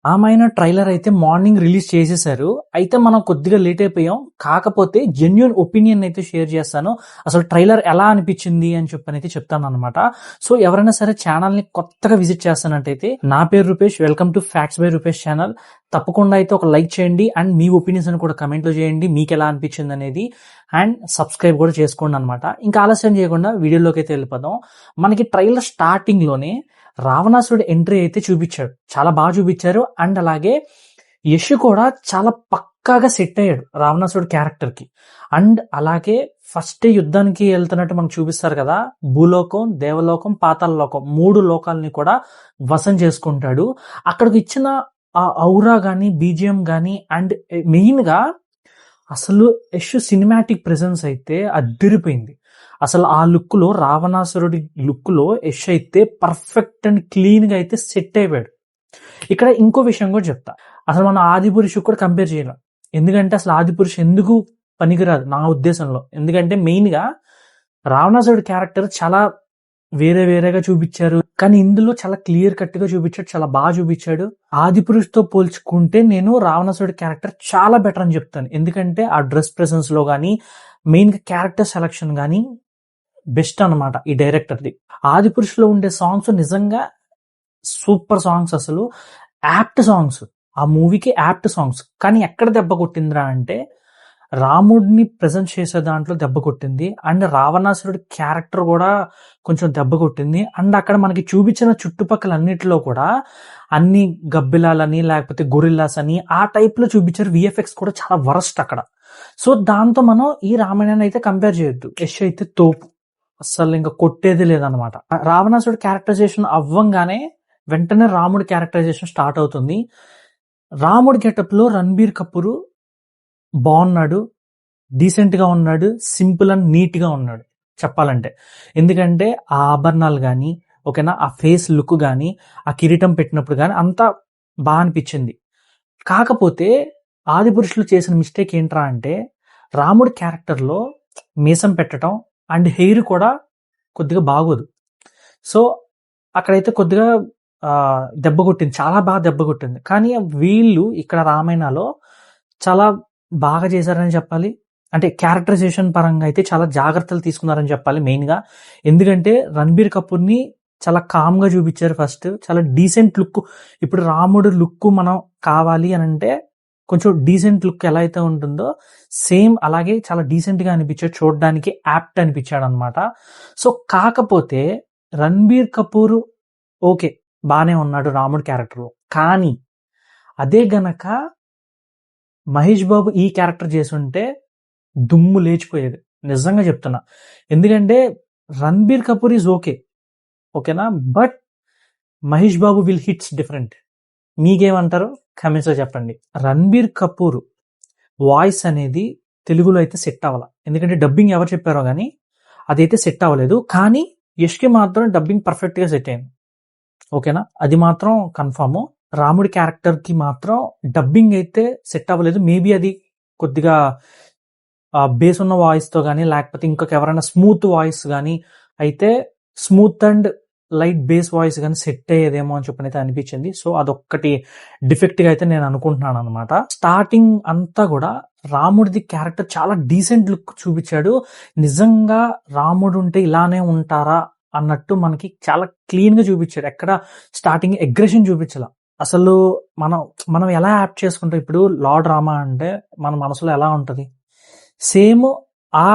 Ramayana trailer అయితే morning release చేసేసారు. అయితే మనం కొద్దిగా లేట్ అయిపోయాం. కాకపోతే జెన్యూన్ ఒపీనియన్ అయితే షేర్ చేస్తాను. అసలు ట్రైలర్ ఎలా అనిపించింది అని చెప్పనైతే చెప్తాననమాట. సో ఎవరైనా సరే ఛానల్‌ని కొత్తగా విజిట్ చేస్తున్నట్టయితే నా పేరు Rupesh. Welcome to facts by Rupesh channel. తప్పకుండా అయితే ఒక లైక్ చేయండి అండ్ మీ ఒపీనియన్స్ కూడా కమెంట్‌లో చేయండి. మీకెలా అనిపించిందనేది అండ్ సబ్స్క్రైబ్ కూడా చేసుకోండనమాట. ఇంకా ఆలస్యం చేయకుండా వీడియోలోకి అయితే వెళ్ళిపోదాం. మనకి ట్రైలర్ స్టార్టింగ్‌లోనే రావణాసురుడి ఎంట్రీ అయితే చూపించాడు. చాలా బాగా చూపించారు. అండ్ అలాగే యష్ కూడా చాలా పక్కాగా సెట్ అయ్యాడు రావణాసురుడి క్యారెక్టర్ కి. అండ్ అలాగే ఫస్ట్ యుద్ధానికి వెళ్తున్నట్టు మనకు చూపిస్తారు కదా, భూలోకం, దేవలోకం, పాతాళ లోకం 3 లోకాలని కూడా వశం చేసుకుంటాడు. అక్కడికి ఇచ్చిన ఆ ఔరా గాని, బీజిఎం గాని అండ్ మెయిన్ గా అసలు యష్ సినిమాటిక్ ప్రెసెన్స్ అయితే అదిరిపోయింది. అసలు ఆ లుక్ లో, రావణాసురుడి లుక్ లో యష్ అయితే పర్ఫెక్ట్ అండ్ క్లీన్ గా అయితే సెట్ అయిపోయాడు. ఇక్కడ ఇంకో విషయం కూడా చెప్తా. అసలు మనం ఆదిపురుష్ కూడా కంపేర్ చేయలేం. ఎందుకంటే అసలు ఆదిపురుష్ ఎందుకు పనికిరాదు నా ఉద్దేశంలో. ఎందుకంటే మెయిన్ గా రావణాసురుడి క్యారెక్టర్ చాలా వేరేగా చూపించారు. కానీ ఇందులో చాలా క్లియర్ కట్ గా చూపించాడు. చాలా బాగా చూపించాడు. ఆదిపురుష్ తో పోల్చుకుంటే నేను రావణాసురుడి క్యారెక్టర్ చాలా బెటర్ అని చెప్తాను. ఎందుకంటే ఆ డ్రెస్ ప్రెసెన్స్ లో గానీ, మెయిన్ గా క్యారెక్టర్ సెలక్షన్ గానీ బెస్ట్ అన్నమాట ఈ డైరెక్టర్ది. ఆదిపురుష్ లో ఉండే సాంగ్స్ నిజంగా సూపర్ సాంగ్స్. అసలు యాప్ట్ సాంగ్స్, ఆ మూవీకి యాప్ట్ సాంగ్స్. కానీ ఎక్కడ దెబ్బ కొట్టిందిరా అంటే రాముడిని ప్రజెంట్ చేసే దాంట్లో దెబ్బ కొట్టింది. అండ్ రావణాసురుడి క్యారెక్టర్ కూడా కొంచెం దెబ్బ కొట్టింది. అండ్ అక్కడ మనకి చూపించిన చుట్టుపక్కల అన్నిటిలో కూడా అన్ని గబ్బిలాలని లేకపోతే గొరిల్లాస్ అని ఆ టైప్ లో చూపించారు. విఎఫ్ఎక్స్ కూడా చాలా వరస్ట్ అక్కడ. సో దాంతో మనం ఈ రామాయణాన్ని అయితే కంపేర్ చేయొద్దు. యష్ అయితే తోపు, అస్సలు ఇంకా కొట్టేది లేదనమాట. రావణాసురుడి క్యారెక్టరైజేషన్ అవ్వంగానే వెంటనే రాముడి క్యారెక్టరైజేషన్ స్టార్ట్ అవుతుంది. రాముడి గెటప్ లో రణబీర్ కపూర్ బాగున్నాడు, డీసెంట్ గా ఉన్నాడు, సింపుల్ అండ్ నీట్ గా ఉన్నాడు చెప్పాలంటే. ఎందుకంటే ఆ ఆభరణాలు గాని, ఓకేనా, ఆ ఫేస్ లుక్ గాని, ఆ కిరీటం పెట్టినప్పుడు గాని అంతా బాగా అనిపించింది. కాకపోతే ఆదిపురుషులు చేసిన మిస్టేక్ ఏంట్రా అంటే రాముడి క్యారెక్టర్ లో మీసం పెట్టడం అండ్ హెయిర్ కూడా కొద్దిగా బాగోదు. సో అక్కడైతే కొద్దిగా దెబ్బ కొట్టింది, చాలా బాగా దెబ్బ కొట్టింది. కానీ వీళ్ళు ఇక్కడ రామాయణలో చాలా బాగా చేశారని చెప్పాలి. అంటే క్యారెక్టరైజేషన్ పరంగా అయితే చాలా జాగ్రత్తలు తీసుకున్నారని చెప్పాలి మెయిన్ గా. ఎందుకంటే రణబీర్ కపూర్ ని చాలా కామ్ గా చూపించారు ఫస్ట్. చాలా డీసెంట్ లుక్. ఇప్పుడు రాముడు లుక్ మనం కావాలి అని అంటే కొంచెం డీసెంట్ లుక్ ఎలా అయితే ఉంటుందో సేమ్ అలాగే చాలా డీసెంట్ గా అనిపించాడు. చూడడానికి యాప్ట్ అనిపించాడు అనమాట. సో కాకపోతే రణబీర్ కపూర్ ఓకే బానే ఉన్నాడు రాముడు క్యారెక్టర్ లో. కానీ అదే గనక మహేష్ బాబు ఈ క్యారెక్టర్ చేసుంటే దుమ్ము లేచిపోయేది, నిజంగా చెప్తున్నా. ఎందుకంటే రణబీర్ కపూర్ ఈజ్ ఓకేనా, but Mahesh Babu will hits different. మీకేమంటారు కమెంట్స్ లో చెప్పండి. రణబీర్ కపూర్ వాయిస్ అనేది తెలుగులో అయితే సెట్ అవ్వాల. ఎందుకంటే డబ్బింగ్ ఎవరు చెప్పారో కానీ అదైతే సెట్ అవ్వలేదు. కానీ యష్కి మాత్రం డబ్బింగ్ పర్ఫెక్ట్ గా సెట్ అయింది, ఓకేనా, అది మాత్రం కన్ఫర్మ్. రాముడి క్యారెక్టర్ కి మాత్రం డబ్బింగ్ అయితే సెట్ అవ్వలేదు. మేబీ అది కొద్దిగా బేస్ ఉన్న వాయిస్ తో కానీ లేకపోతే ఇంకొక ఎవరైనా స్మూత్ వాయిస్ కానీ అయితే smooth and light base voice కానీ సెట్ అయ్యేదేమో అని చెప్పి అయితే అనిపించింది. సో అదొక్కటి డిఫెక్ట్ గా అయితే నేను అనుకుంటున్నాను అనమాట. స్టార్టింగ్ అంతా కూడా రాముడిది క్యారెక్టర్ చాలా డీసెంట్ లుక్ చూపించాడు. నిజంగా రాముడు ఉంటే ఇలానే ఉంటారా అన్నట్టు మనకి చాలా క్లీన్ గా చూపించాడు. ఎక్కడ స్టార్టింగ్ అగ్రెషన్ చూపించాల. అసలు మనం ఎలా యాప్ట్ చేసుకుంటాం. ఇప్పుడు లార్డ్ రామా అంటే మన మనసులో ఎలా ఉంటది, సేమ్ ఆ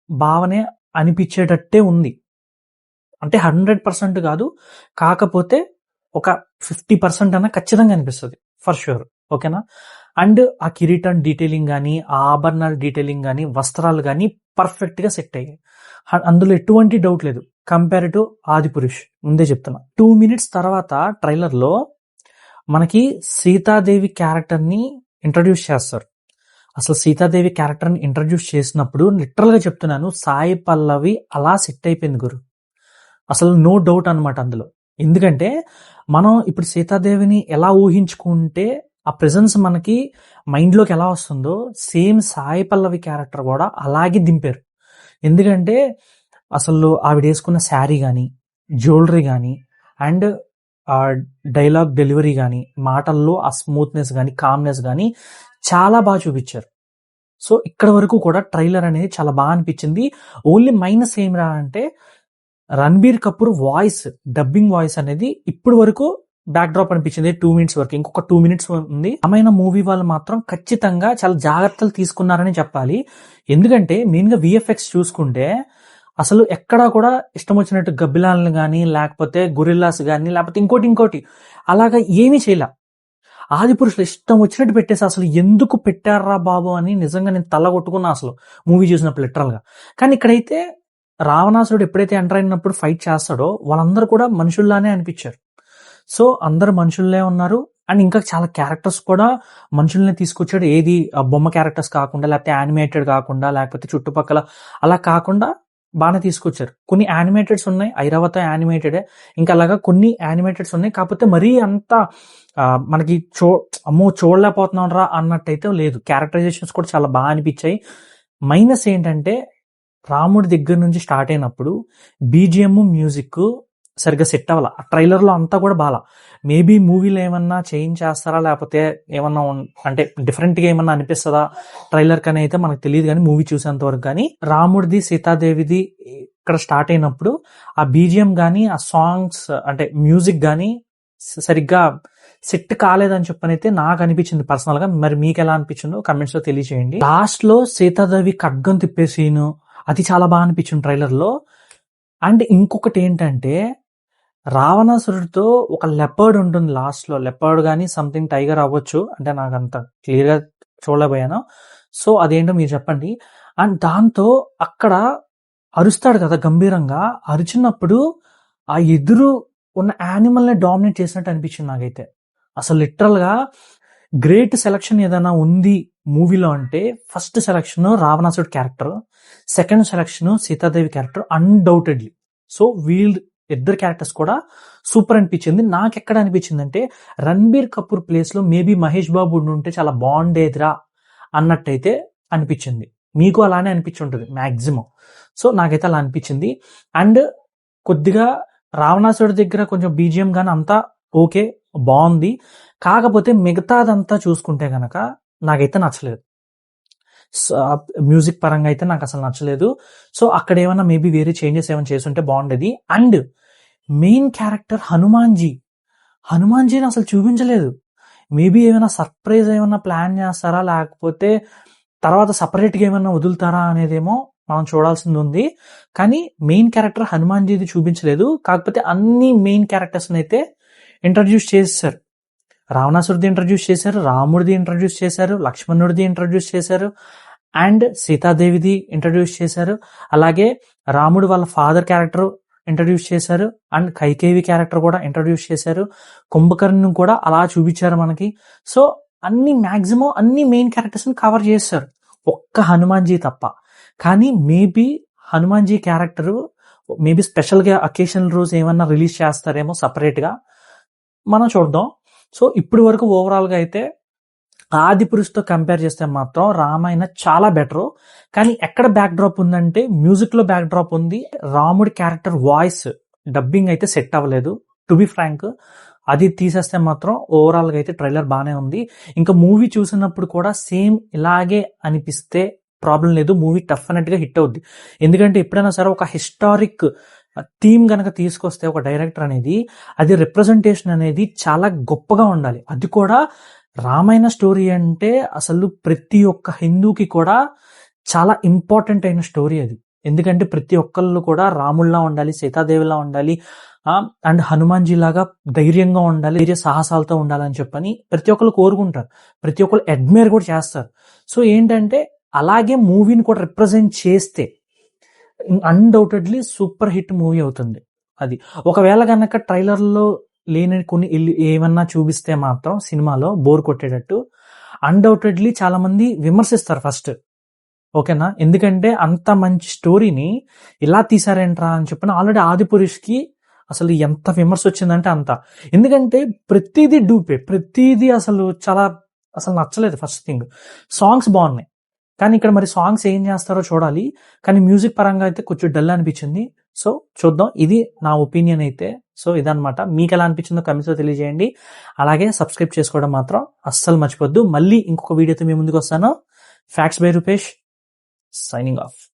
భావనే అనిపించేటట్టే ఉంది. అంటే 100% కాదు, కాకపోతే ఒక 50% అన్న ఖచ్చితంగా అనిపిస్తుంది ఫర్ షూర్, ఓకేనా. అండ్ ఆ కిరీటం డీటెయిలింగ్ కానీ, ఆ ఆభరణాల డీటెయిలింగ్ కానీ, వస్త్రాలు కానీ పర్ఫెక్ట్ గా సెట్ అయ్యాయి. అందులో ఎటువంటి డౌట్ లేదు. కంపేర్ టు ఆదిపురుష్ ముందే చెప్తున్నా. 2 minutes తర్వాత ట్రైలర్ లో మనకి సీతాదేవి క్యారెక్టర్ ని ఇంట్రడ్యూస్ చేస్తారు. అసలు సీతాదేవి క్యారెక్టర్ ని ఇంట్రడ్యూస్ చేసినప్పుడు లిటరల్ గా చెప్తున్నాను, సాయి పల్లవి అలా సెట్ అయిపోయింది గురు. అసలు నో డౌట్ అనమాట అందులో. ఎందుకంటే మనం ఇప్పుడు సీతాదేవిని ఎలా ఊహించుకుంటే ఆ ప్రెజెన్స్ మనకి మైండ్ లోకి ఎలా వస్తుందో సేమ్ సాయి పల్లవి క్యారెక్టర్ కూడా అలాగే దింపారు. ఎందుకంటే అసలు ఆవిడ వేసుకున్న శారీ కానీ, జ్యువెలరీ కానీ అండ్ ఆ డైలాగ్ డెలివరీ గానీ, మాటల్లో ఆ స్మూత్‌నెస్ గానీ, కామ్‌నెస్ గానీ చాలా చూపిచ్చారు. సో, ఇక్కడ వరకు కూడా ట్రైలర్ అనేది చాలా అనిపిచ్చింది. ఓన్లీ మైనస్ ఏమిరా అంటే, 'Ranbir Kapoor' voice, dubbing voice అనేది ఇప్పటి వరకు బ్యాక్ డ్రాప్ అనిపిచ్చింది 2 మినిట్స్ వరకు. ఇంకొక 2 మినిట్స్ ఉంది. రామాయణ మూవీ వాళ్ళు మాత్రం ఖచ్చితంగా చాలా జాగ్రత్తలు తీసుకున్నారని చెప్పాలి. ఎందుకంటే మెయిన్‌గా వీఎఫ్ఎక్స్ చూసుకుంటే అసలు ఎక్కడా కూడా ఇష్టం వచ్చినట్టు గబ్బిలాలను గానీ, లేకపోతే గొరిల్లాస్ గానీ, లేకపోతే ఇంకోటి అలాగా ఏమీ చేయలా. ఆదిపురుషులు ఇష్టం వచ్చినట్టు పెట్టేసి అసలు ఎందుకు పెట్టార్రా బాబు అని నిజంగా నేను తల కొట్టుకున్నా అసలు మూవీ చూసినప్పుడు లిటరల్‌గా. కానీ ఇక్కడైతే రావణాసురుడు ఎప్పుడైతే ఎంటర్ అయినప్పుడు ఫైట్ చేస్తాడో వాళ్ళందరూ కూడా మనుషుల్లానే అనిపిచ్చారు. సో, అందరూ మనుషుల్లే ఉన్నారు. అండ్ ఇంకా చాలా క్యారెక్టర్స్ కూడా మనుషుల్నే తీసుకొచ్చాడు. ఏది బొమ్మ క్యారెక్టర్స్ కాకుండా, లేకపోతే యానిమేటెడ్ కాకుండా, లేకపోతే చుట్టుపక్కల అలా కాకుండా బానే తీసుకొచ్చారు. కొన్ని యానిమేటెడ్స్ ఉన్నాయి. 'ఐరావత' యానిమేటెడే. ఇంకా అలాగా కొన్ని యానిమేటెడ్స్ ఉన్నాయి. కాకపోతే మరీ అంత మనకి అమ్మో! చూడలేకపోతున్నాంరా అన్నట్టయితే లేదు. క్యారెక్టరైజేషన్స్ కూడా చాలా అనిపిచ్చాయి. మైనస్ ఏంటంటే రాముడి దగ్గర నుంచి స్టార్ట్ అయినప్పుడు బీజీఎం, మ్యూజిక్ సరిగ్గా సెట్ అవ్వల. ఆ ట్రైలర్‌లో అంతా కూడా మేబీ మూవీలో ఏమన్నా చేంజ్ చేస్తారా? లేకపోతే ఏమన్నా అంటే డిఫరెంట్‌గా ఏమన్నా అనిపిస్తదా ట్రైలర్‌కని అయితే మనకు తెలీదు గానీ, మూవీ చూసేంత వరకు గానీ, రాముడిది, సీతాదేవిది ఇక్కడ స్టార్ట్ అయినప్పుడు ఆ బీజీఎం గానీ, ఆ సాంగ్స్ అంటే మ్యూజిక్ గానీ సరిగ్గా సెట్ కాలేదని చెప్పనైతే నాకు అనిపించింది పర్సనల్‌గా. మరి మీకెలా అనిపించిందో కామెంట్స్‌లో తెలియజేయండి. లాస్ట్‌లో సీతాదేవి ఖడ్గం తిప్పే సీను అది చాలా అనిపించింది ట్రైలర్‌లో. అండ్ ఇంకొకటేంటంటే రావణాసురుడితో ఒక లెపర్డ్ ఉంటుంది లాస్ట్‌లో. లెపర్డ్ గానీ సంథింగ్ టైగర్ అవ్వచ్చు. అంటే నాకంత క్లియర్‌గా చూడలేకపోయాను. సో, అదేంటో మీరు చెప్పండి. అండ్ దాంతో అక్కడ అరుస్తాడు కదా గంభీరంగా. అరిచినప్పుడు ఆ ఎదురు ఉన్న యానిమల్‌ని డామినేట్ చేసినట్టు అనిపించింది నాకైతే. అసలు లిటరల్‌గా గ్రేట్ సెలక్షన్ ఏదైనా ఉంది మూవీలో అంటే ఫస్ట్ సెలక్షన్ రావణాసురుడు character. Second selection Sitadevi character undoubtedly. So, ఇద్దరు క్యారెక్టర్స్ కూడా సూపర్ అనిపించింది. నాకెక్కడ అనిపించిందంటే 'రణబీర్ కపూర్' ప్లేస్‌లో మేబీ 'మహేష్ బాబు' ఉండుంటే చాలా బాగుండేదిరా అన్నట్టయితే అనిపించింది. మీకు అలానే అనిపించుంటది మాక్సిమం. సో, నాకైతే అలా అనిపించింది. అండ్ కొద్దిగా రావణాసురుడి దగ్గర కొంచెం బీజీఎం గాని అంతా ఓకే, బాగుంది. కాకపోతే మిగతాదంతా చూసుకుంటే గనక నాకైతే నచ్చలేదు. మ్యూజిక్ పరంగా అయితే నాకు అసలు నచ్చలేదు. సో, అక్కడ ఏమన్నా మేబీ వేరే చేంజెస్ ఏమైనా చేసుంటే బాగుండేది. అండ్ మెయిన్ క్యారెక్టర్ హనుమాన్జీని అసలు చూపించలేదు. మేబీ ఏమైనా సర్ప్రైజ్ ఏమన్నా ప్లాన్ చేస్తారా? లేకపోతే తర్వాత సెపరేట్‌గా ఏమన్నా వదులుతారా అనేదేమో మనం చూడాల్సింది ఉంది. కానీ మెయిన్ క్యారెక్టర్ హనుమాన్జీది చూపించలేదు. కాకపోతే అన్ని మెయిన్ క్యారెక్టర్స్‌ని అయితే ఇంట్రడ్యూస్ చేసేసారు. రావణాసురుడిది ఇంట్రడ్యూస్ చేశారు, రాముడిది ఇంట్రడ్యూస్ చేశారు, లక్ష్మణుడిది ఇంట్రడ్యూస్ చేశారు, అండ్ సీతాదేవిది ఇంట్రడ్యూస్ చేశారు. అలాగే రాముడు వాళ్ళ ఫాదర్ క్యారెక్టర్ ఇంట్రడ్యూస్ చేశారు. అండ్ కైకేయి క్యారెక్టర్ కూడా ఇంట్రడ్యూస్ చేశారు. కుంభకర్ణుని కూడా అలా చూపించారు మనకి. సో, మాక్సిమం అన్ని మెయిన్ క్యారెక్టర్స్‌ని కవర్ చేశారు. ఒక్క హనుమాన్జీ తప్ప. కానీ మేబీ హనుమాన్జీ క్యారెక్టర్ మేబీ స్పెషల్‌గా అకేషన్ రోజు ఏమన్నా రిలీజ్ చేస్తారేమో సెపరేట్‌గా. మనం చూద్దాం. సో, ఇప్పటి వరకు ఓవరాల్‌గా అయితే ఆదిపురుషుతో కంపేర్ చేస్తే మాత్రం రామాయణ చాలా బెటరు. కానీ ఎక్కడ బ్యాక్ డ్రాప్ ఉందంటే మ్యూజిక్‌లో బ్యాక్ డ్రాప్ ఉంది. రాముడి క్యారెక్టర్ వాయిస్ డబ్బింగ్ అయితే సెట్ అవ్వలేదు. టు బి ఫ్రాంక్ అది తీసేస్తే మాత్రం ఓవరాల్‌గా అయితే ట్రైలర్ బానే ఉంది. ఇంకా మూవీ చూసినప్పుడు కూడా సేమ్ ఇలాగే అనిపిస్తే ప్రాబ్లం లేదు. మూవీ డెఫినెట్‌గా హిట్ అవుద్ది. ఎందుకంటే ఎప్పుడైనా సరే ఒక హిస్టారిక్ థీమ్ గనక తీసుకొస్తే ఒక డైరెక్టర్ అనేది అది రిప్రజెంటేషన్ అనేది చాలా గొప్పగా ఉండాలి. అది కూడా రామాయణ స్టోరీ అంటే అసలు ప్రతి ఒక్క హిందూకి కూడా చాలా ఇంపార్టెంట్ అయిన స్టోరీ అది. ఎందుకంటే ప్రతి ఒక్కళ్ళు కూడా రాముల్లా ఉండాలి, సీతాదేవిలా ఉండాలి, అండ్ హనుమాన్జీ లాగా ధైర్యంగా ఉండాలి, ధైర్య సాహసాలతో ఉండాలని చెప్పని ప్రతి ఒక్కళ్ళు కోరుకుంటారు. ప్రతి ఒక్కళ్ళు అడ్మైర్ కూడా చేస్తారు. సో ఏంటంటే అలాగే మూవీని కూడా రిప్రజెంట్ చేస్తే అన్‌డౌటెడ్‌లీ సూపర్ హిట్ మూవీ అవుతుంది అది. ఒకవేళ గనక ట్రైలర్‌లో లేని కొన్ని ఏమన్నా చూపిస్తే మాత్రం సినిమాలో బోర్ కొట్టేటట్టు అన్‌డౌటెడ్‌లీ చాలా మంది విమర్శిస్తారు ఫస్ట్. ఓకేనా? ఎందుకంటే అంత మంచి స్టోరీని ఇలా తీశారేంట్రా అని చెప్పని ఆల్రెడీ ఆదిపురుష్‌కి అసలు ఎంత విమర్శ వచ్చిందంటే అంత. ఎందుకంటే ప్రతిదీ డూపే. ప్రతిదీ అసలు నచ్చలేదు ఫస్ట్ థింగ్. సాంగ్స్ బాగున్నాయి. కానీ ఇక్కడ మరి సాంగ్స్ ఏం చేస్తారో చూడాలి. కానీ మ్యూజిక్ పరంగా అయితే కొంచెం డల్ అనిపించింది. సో చూద్దాం, ఇది నా ఒపీనియన్ అయితే. సో ఇదనమాట, మీకు ఎలా అనిపించిందో కమెంట్స్లో తెలియజేయండి. అలాగే సబ్స్క్రైబ్ చేసుకోవడం మాత్రం అస్సలు మర్చిపోద్దు. మళ్ళీ ఇంకొక వీడియోతో మీ ముందుకు వస్తాను. Facts by Rupesh, signing off.